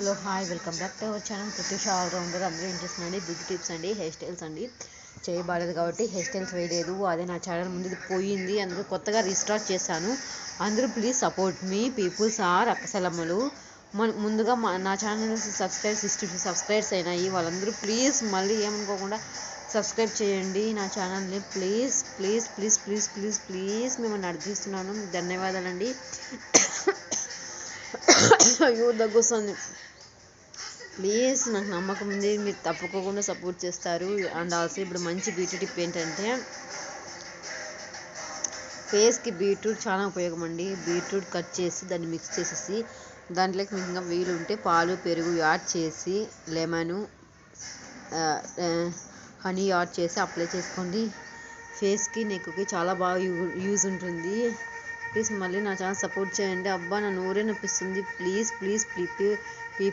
Hello hi welcome back to our channel Pratyusha all rounder. అందరూ ఏం చేస్తున్నారండి? బ్యూటీ టిప్స్ అండి, హెయిర్ స్టైల్స్ అండి. చేయబడదు కాబట్టి హెయిర్ స్టైల్స్ వేయలేదు. అదే నా ఛానల్ ముందు పోయింది, అందులో కొత్తగా రీస్టార్ట్ చేశాను. అందరూ ప్లీజ్ సపోర్ట్ మీ పీపుల్స్ ఆర్ అక్కసలమ్మలు. ముందుగా నా ఛానల్ సబ్స్క్రైబ్ 62 సబ్స్క్రైబ్స్ అయినాయి. వాళ్ళందరూ ప్లీజ్ మళ్ళీ ఏమనుకోకుండా సబ్స్క్రైబ్ చేయండి నా ఛానల్ని. Please please please please please please మిమ్మల్ని అర్థిస్తున్నాను. ధన్యవాదాలండి. అయ్యో దగ్గొస్తుంది. ప్లీజ్ నాకు నమ్మకం ఉంది, మీరు తప్పకుండా సపోర్ట్ చేస్తారు. అండ్ ఆల్సో ఇప్పుడు మంచి బ్యూటీ టిప్ ఏంటంటే, ఫేస్కి బీట్రూట్ చాలా ఉపయోగం అండి. బీట్రూట్ కట్ చేసి దాన్ని మిక్స్ చేసేసి దాంట్లోకి మీకు ఇంకా వీలుంటే పాలు పెరుగు యాడ్ చేసి లెమను హనీ యాడ్ చేసి అప్లై చేసుకోండి. ఫేస్కి నెక్కి చాలా బాగా యూజ్ ఉంటుంది. ప్లీజ్ మళ్ళీ నా ఛానల్ సపోర్ట్ చేయండి. అబ్బా నా నోరే నొప్పిస్తుంది. Please please please